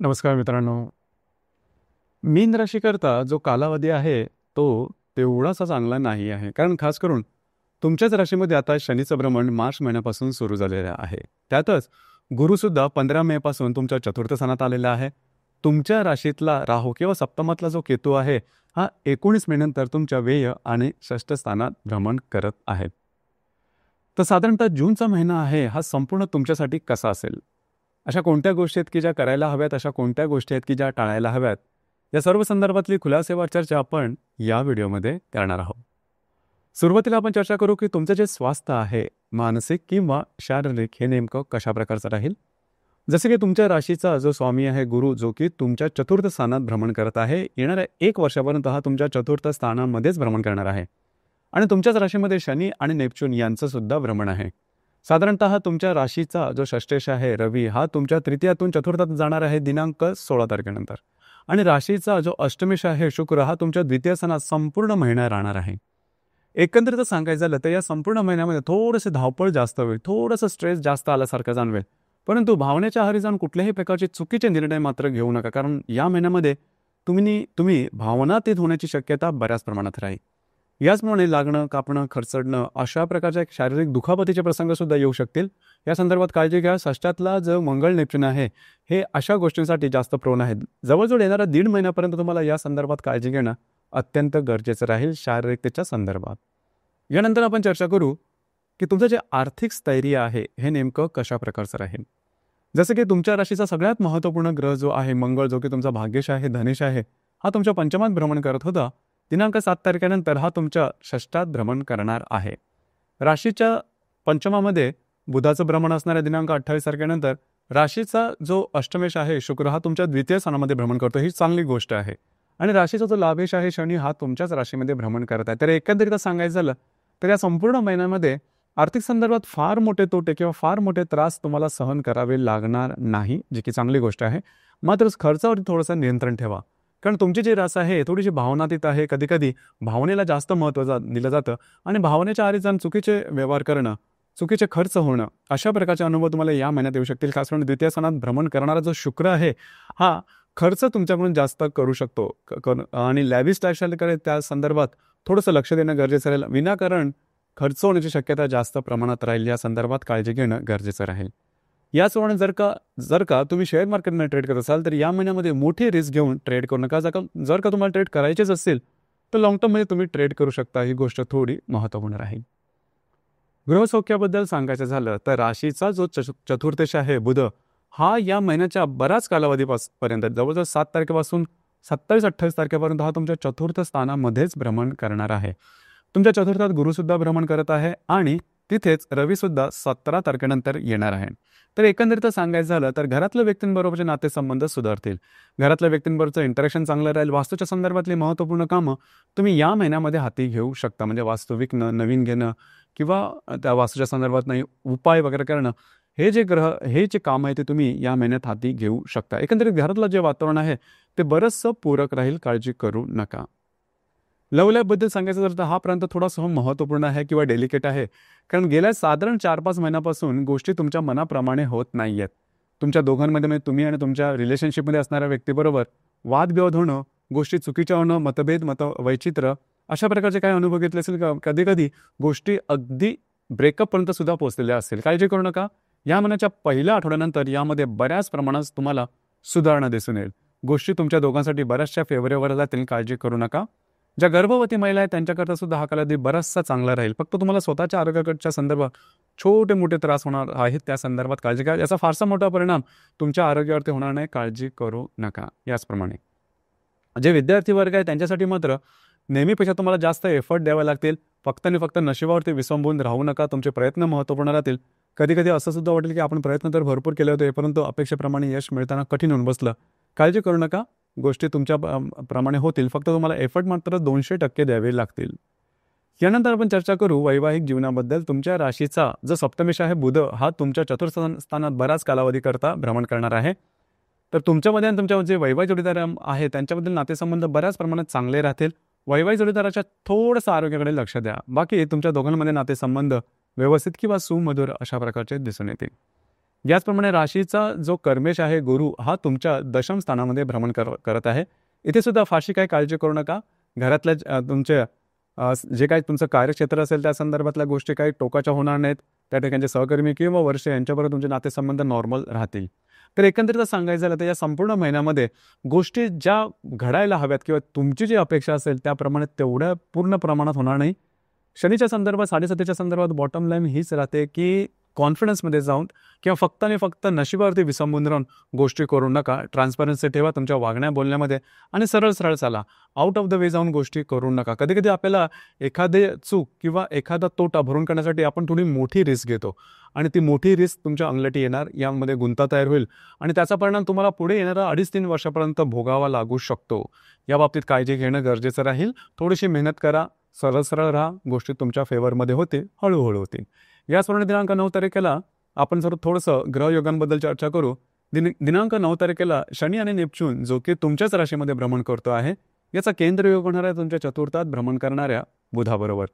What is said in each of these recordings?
नमस्कार मित्रांनो. मीन राशीकरता जो कालावधी आहे, तो तेवढासा चांगला नाही आहे. कारण खास करून तुमच्याच राशीमध्ये आता शनीचं भ्रमण मार्च महिन्यापासून सुरू झालेलं आहे. त्यातच गुरुसुद्धा 15 मे पासून तुमच्या चतुर्थ स्थानात आलेला आहे. तुमच्या राशीतला राहू किंवा सप्तमातला जो केतू आहे, हा 19 मे नंतर तुमच्या व्यय आणि षष्ठ स्थानात भ्रमण करत आहे. तर साधारणतः जूनचा महिना आहे, हा संपूर्ण तुमच्यासाठी कसा असेल? अशा कोणत्या गोष्टी आहेत की ज्या करायला हव्यात, अशा कोणत्या गोष्टी आहेत की ज्या टाळायला हव्यात, या सर्व संदर्भातली खुलासेवार चर्चा आपण या व्हिडिओमध्ये करणार आहोत. सुरुवातीला आपण चर्चा करू की तुमचं जे स्वास्थ्य आहे, मानसिक किंवा शारीरिक, हे नेमकं कशा प्रकारचं राहील. जसे की तुमच्या राशीचा जो स्वामी आहे गुरु, जो की तुमच्या चतुर्थ स्थानात भ्रमण करत आहे, येणाऱ्या 1 वर्षापर्यंत हा तुमच्या चतुर्थ स्थानामध्येच भ्रमण करणार आहे. आणि तुमच्याच राशीमध्ये शनी आणि नेपच्यून यांचं सुद्धा भ्रमण आहे. साधारणतः तुमच्या राशीचा जो षष्ठेश आहे रवी, हा तुमच्या तृतीयातून चतुर्थात जाणार आहे दिनांक 16 तारखेनंतर. आणि राशीचा जो अष्टमेश आहे शुक्र, हा तुमच्या द्वितीय स्थानात संपूर्ण महिना राहणार आहे. एकंदरीत सांगायचं झालं तर या संपूर्ण महिन्यामध्ये थोडंसं धावपळ जास्त होईल, थोडंसं स्ट्रेस जास्त आल्यासारखं जाणवेल. परंतु भावनेच्या आहारी जाऊन कुठल्याही प्रकारचे चुकीचे निर्णय मात्र घेऊ नका, कारण या महिन्यामध्ये तुम्ही भावनातीत होण्याची शक्यता बऱ्याच प्रमाणात राहील. याचप्रमाणे लागणं, कापणं, खरचडणं अशा प्रकारच्या शारीरिक दुखापतीचे प्रसंग सुद्धा येऊ शकतील. या संदर्भात काळजी घ्या. षष्ठातला जो मंगळ नेपच्यून आहे, हे अशा गोष्टींसाठी जास्त प्रोन आहेत. जवळजवळ येणारा 1.5 महिन्यापर्यंत तुम्हाला या संदर्भात काळजी घेणं अत्यंत गरजेचं राहील शारीरिकतेच्या संदर्भात. यानंतर आपण चर्चा करू की तुमचं जे आर्थिक स्थैर्य आहे, हे नेमकं कशा प्रकारचं राहील. जसं की तुमच्या राशीचा सगळ्यात महत्त्वपूर्ण ग्रह जो आहे मंगळ, जो की तुमचा भाग्यश आहे, धनेश आहे, हा तुमच्या पंचमात भ्रमण करत होता. दिनांक 7 तारखेनंतर हा तुमच्या षष्ठात भ्रमण करणार आहे. राशीच्या पंचमामध्ये बुधाचं भ्रमण असणाऱ्या दिनांक 28 तारखेनंतर राशीचा जो अष्टमेश आहे शुक्र, हा तुमच्या द्वितीय स्थानामध्ये भ्रमण करतो. ही चांगली गोष्ट आहे. आणि राशीचा जो लाभेश आहे शनी, हा तुमच्याच राशीमध्ये भ्रमण करत आहे. तर एकंदरीत सांगायचं झालं तर या संपूर्ण महिन्यामध्ये आर्थिक संदर्भात फार मोठे तोटे किंवा फार मोठे त्रास तुम्हाला सहन करावे लागणार नाही, जी की चांगली गोष्ट आहे. मात्र खर्चावरती थोडंसं नियंत्रण ठेवा, कारण तुमची जी रास आहे थोडीशी भावनातीत आहे. कधी कधी भावनेला जास्त महत्त्व दिलं जातं आणि भावनेच्या आरी जाऊन चुकीचे व्यवहार करणं, चुकीचे खर्च होणं, अशा प्रकारचे अनुभव तुम्हाला या महिन्यात येऊ शकतील. खास करून द्वितीय स्थानात भ्रमण करणारा जो शुक्र आहे, हा खर्च तुमच्याकडून जास्त करू शकतो आणि लॅविश लाईफस्टाईलकडे त्या संदर्भात थोडंसं लक्ष देणं गरजेचं राहील. विनाकारण खर्च होण्याची शक्यता जास्त प्रमाणात राहील. या संदर्भात काळजी घेणं गरजेचं राहील. याचप्रमाणे जर का तुम्ही शेअर मार्केटमध्ये ट्रेड करत असाल तर या महिन्यामध्ये मोठी रिस्क घेऊन ट्रेड करू नका. जर का तुम्हाला ट्रेड करायचेच असेल तर लॉंग टर्ममध्ये तुम्ही ट्रेड करू शकता. ही गोष्ट थोडी महत्त्वपूर्ण राहील. गृहसौख्याबद्दल सांगायचं झालं तर राशीचा जो चतुर्थेश आहे बुध, हा या महिन्याच्या बराच कालावधीपर्यंत जवळजवळ 7 तारखेपासून 27-28 तारखेपर्यंत हा तुमच्या चतुर्थ स्थानामध्येच भ्रमण करणार आहे. तुमच्या चतुर्थात गुरुसुद्धा भ्रमण करत आहे आणि तिथेच रवीसुद्धा 17 तारखेनंतर येणार आहे. तर एकंदरीत सांगायचं झालं तर घरातल्या व्यक्तींबरोबरचे नातेसंबंध सुधारतील. घरातल्या व्यक्तींबरोबरचं इंटरॅक्शन चांगलं राहील. वास्तूच्या संदर्भातली महत्त्वपूर्ण कामं तुम्ही या महिन्यामध्ये हाती घेऊ शकता. म्हणजे वास्तू विकणं, नवीन घेणं किंवा त्या वास्तूच्या संदर्भात नाही उपाय वगैरे करणं, हे जे काम आहे ते तुम्ही या महिन्यात हाती घेऊ शकता. एकंदरीत घरातलं जे वातावरण आहे ते बरंचसं पूरक राहील. काळजी करू नका. लव्ह लाईफबद्दल सांगायचं झालं तर हा प्रांत थोडासा महत्त्वपूर्ण आहे किंवा डेलिकेट आहे, कारण गेल्या साधारण 4-5 महिन्यापासून गोष्टी तुमच्या मनाप्रमाणे होत नाही आहेत. तुमच्या दोघांमध्ये म्हणजे तुम्ही आणि तुमच्या रिलेशनशिपमध्ये असणाऱ्या व्यक्तीबरोबर वादविवाद होणं, गोष्टी चुकीच्या होणं, मतभेद, वैचित्र अशा प्रकारचे काही अनुभव घेतले असेल का? कधी कधी गोष्टी अगदी ब्रेकअपपर्यंत सुद्धा पोहोचलेल्या असतील. काळजी करू नका. या महिन्याच्या पहिल्या आठवड्यानंतर यामध्ये बऱ्याच प्रमाणात तुम्हाला सुधारणा दिसून येईल. गोष्टी तुमच्या दोघांसाठी बऱ्याचशा फेवरेबल जातील. काळजी करू नका. ज्या गर्भवती महिला आहेत त्यांच्याकरता सुद्धा हा कालावधी बराचसा चांगला राहील. फक्त तुम्हाला स्वतःच्या आरोग्याच्या संदर्भात छोटे मोठे त्रास होणार आहेत, त्या संदर्भात काळजी घ्या. याचा फारसा मोठा परिणाम तुमच्या आरोग्यावरती होणार नाही. काळजी करू नका. याचप्रमाणे जे विद्यार्थी वर्ग आहे त्यांच्यासाठी मात्र नेहमीपेक्षा तुम्हाला जास्त एफर्ट द्यावे लागतील. फक्त आणि फक्त नशिबावरती विसंबून राहू नका. तुमचे प्रयत्न महत्त्वपूर्ण राहतील. कधी कधी असं सुद्धा वाटेल की आपण प्रयत्न तर भरपूर केले होते, परंतु अपेक्षेप्रमाणे यश मिळताना कठीण होऊन बसलं. काळजी करू नका. गोष्टी तुमच्या प्रमाणे होतील. फक्त तुम्हाला एफर्ट मात्र 200% द्यावे लागतील. यानंतर आपण चर्चा करू वैवाहिक जीवनाबद्दल. तुमच्या राशीचा जो सप्तमेश आहे बुध, हा तुमच्या चतुर्थ स्थानात बराच कालावधीकरता भ्रमण करणार आहे. तर तुमच्यामध्ये आणि तुमच्या जे वैवाहिक जोडीदार आहे त्यांच्याबद्दल नातेसंबंध बऱ्याच प्रमाणात चांगले राहतील. वैवाहिक जोडीदाराच्या थोडंसं आरोग्याकडे लक्ष द्या. बाकी तुमच्या दोघांमध्ये नातेसंबंध व्यवस्थित किंवा सुमधुर अशा प्रकारचे दिसून येतील. याचप्रमाणे राशीचा जो कर्मेश आहे गुरु हा तुमच्या दशम स्थानामध्ये भ्रमण करत आहे. इथे सुद्धा फारशी काही काळजी करू नका. घरातल्या तुमच्या जे काही तुमचं कार्यक्षेत्र असेल त्या संदर्भातल्या गोष्टी काही टोकाच्या होणार नाहीत. त्या ठिकाणचे सहकर्मी किंवा वर्ष यांच्याबरोबर तुमचे नातेसंबंध नॉर्मल राहतील. तर एकंदरीत सांगायचं झालं तर या संपूर्ण महिन्यामध्ये गोष्टी ज्या घडायला हव्यात किंवा तुमची जी अपेक्षा असेल त्याप्रमाणे तेवढ्या पूर्ण प्रमाणात होणार नाही. शनीच्या संदर्भात 7.5च्या संदर्भात बॉटम लाईन हीच राहते की कॉन्फिडन्समध्ये जाऊन किंवा फक्त आणि फक्त नशिबावरती विसंबून राहून गोष्टी करू नका. ट्रान्सपरन्सी ठेवा तुमच्या वागण्या बोलण्यामध्ये आणि सरळ सरळ चाला. आउट ऑफ द वे जाऊन गोष्टी करू नका. कधी कधी आपल्याला एखादे चूक किंवा एखादा तोटा भरून काढण्यासाठी आपण थोडी मोठी रिस्क घेतो आणि ती मोठी रिस्क तुमच्या अंगलटी येणार, यामध्ये गुंता तयार होईल आणि त्याचा परिणाम तुम्हाला पुढे येणारा 2.5-3 वर्षापर्यंत भोगावा लागू शकतो. या बाबतीत काळजी घेणं गरजेचं राहील. थोडीशी मेहनत करा, सरळ सरळ राहा, गोष्टी तुमच्या फेवरमध्ये होतील, हळूहळू होतील. याचप्रमाणे दिनांक 9 तारखेला आपण जर थोडंसं ग्रहयोगांबद्दल चर्चा करू. दिनांक 9 तारखेला शनी आणि नेपच्यून जो की तुमच्याच राशीमध्ये भ्रमण करतो आहे, याचा केंद्रयोग होणार आहे तुमच्या चतुर्थात भ्रमण करणाऱ्या बुधाबरोबर.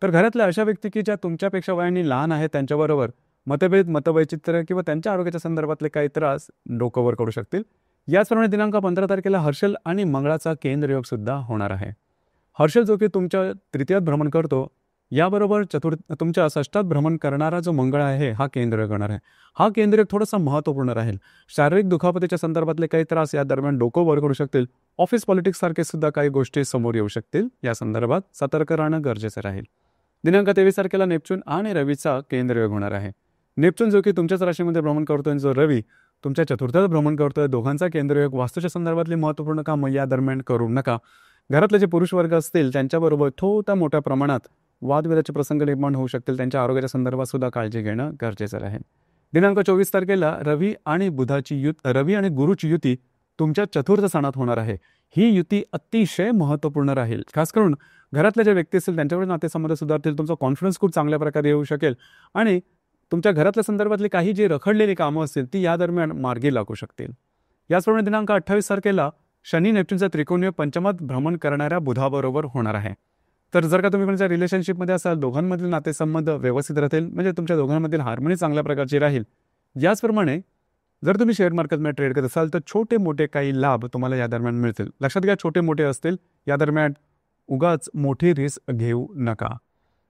तर घरातल्या अशा व्यक्ती की ज्या तुमच्यापेक्षा वयाने लहान आहेत त्यांच्याबरोबर मतभेद, मतवैचित्र्य किंवा त्यांच्या आरोग्याच्या संदर्भातले काही त्रास डोकंवर करू शकतील. याचप्रमाणे दिनांक 15 तारखेला हर्षल आणि मंगळाचा केंद्रयोग सुद्धा होणार आहे. हर्षल जो की तुमच्या तृतीयात भ्रमण करतो, याबरोबर तुमच्या षष्ठात भ्रमण करणारा जो मंगळ आहे हा केंद्रयोग होणार आहे. हा केंद्रयोग थोडासा महत्त्वपूर्ण राहील. शारीरिक दुखापतीच्या संदर्भातले काही त्रास या दरम्यान डोकं वर करू शकतील. ऑफिस पॉलिटिक्स सारखे सुद्धा काही गोष्टी समोर येऊ शकतील. या संदर्भात सतर्क राहणं गरजेचं राहील. दिनांक 23 तारखेला नेपच्यून आणि रवीचा केंद्रयोग होणार आहे. नेपच्यून जो की तुमच्याच राशीमध्ये भ्रमण करतोय, जो रवी तुमच्या चतुर्थात भ्रमण करतोय, दोघांचा केंद्रयोग वास्तूच्या संदर्भातली महत्त्वपूर्ण कामं या दरम्यान करू नका. घरातले जे पुरुष वर्ग असतील त्यांच्याबरोबर थोड्या मोठ्या प्रमाणात वादविवादाचे प्रसंग निर्माण होऊ शकतील. त्यांच्या आरोग्याच्या संदर्भात सुद्धा काळजी घेणं गरजेचं राहील. दिनांक 24 तारखेला रवी आणि गुरुची युती तुमच्या चतुर्थ स्थानात होणार आहे. ही युती अतिशय महत्त्वपूर्ण राहील. खास करून घरातल्या ज्या व्यक्ती असतील त्यांच्यावर नातेसंबंध सुधारतील. तुमचा कॉन्फिडन्स खूप चांगल्या प्रकारे येऊ शकेल आणि तुमच्या घरातल्या संदर्भातली काही जी रखडलेली कामं असतील ती या दरम्यान मार्गी लागू शकतील. याचप्रमाणे दिनांक 28 तारखेला शनी नेपच्यूनचा त्रिकोणीय पंचमात भ्रमण करणाऱ्या बुधाबरोबर होणार आहे. तर जर का तुम्ही कोणत्या रिलेशनशिपमध्ये असाल, दोघांमधील नातेसंबंध व्यवस्थित राहतील, म्हणजे तुमच्या दोघांमधील हार्मोनी चांगल्या प्रकारची राहील. याचप्रमाणे जर तुम्ही शेअर मार्केटमध्ये ट्रेड करत असाल तर छोटे मोठे काही लाभ तुम्हाला या दरम्यान मिळतील. लक्षात घ्या, छोटे मोठे असतील. या दरम्यान उगाच मोठी रिस्क घेऊ नका.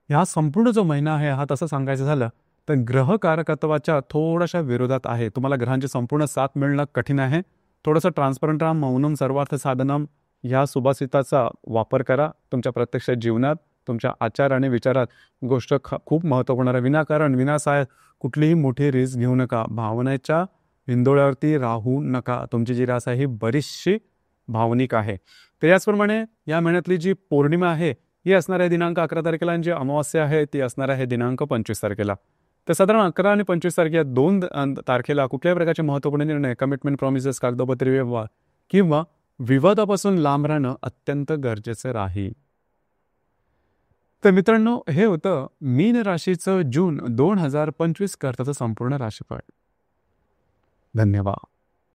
हा संपूर्ण जो महिना आहे हा तसं सांगायचं झालं तर ग्रह कारकत्वाच्या थोड्याशा विरोधात आहे. तुम्हाला ग्रहांची संपूर्ण साथ मिळणं कठीण आहे. थोडंसं ट्रान्सपरंट राहा. मौनम सर्वार्थ साधनम ह्या सुभाषिताचा वापर करा तुमच्या प्रत्यक्ष जीवनात. तुमच्या आचार आणि विचारात गोष्ट खूप महत्त्वपूर्ण आहे. विनाकारण विनासाय कुठलीही मोठी रिस्क घेऊ नका. भावनेच्या हिंदोळ्यावरती राहू नका. तुमची जी रास आहे ही बरीचशी भावनिक आहे. तर याचप्रमाणे या महिन्यातली जी पौर्णिमा आहे ही असणार आहे दिनांक 11 तारखेला आणि जी अमावस्या आहे ती असणार आहे दिनांक 25 तारखेला. तर साधारण 11 आणि 25 तारखेला 2 तारखेला कुठल्याही प्रकारचे महत्त्वपूर्ण निर्णय, कमिटमेंट, प्रॉमिसेस, कागदोपत्री व्यवहार किंवा विवादापासून लांब राहणं अत्यंत गरजेचं राहील. तर मित्रांनो, हे होतं मीन राशीचं जून 2025 करताचं संपूर्ण राशीफळ. धन्यवाद.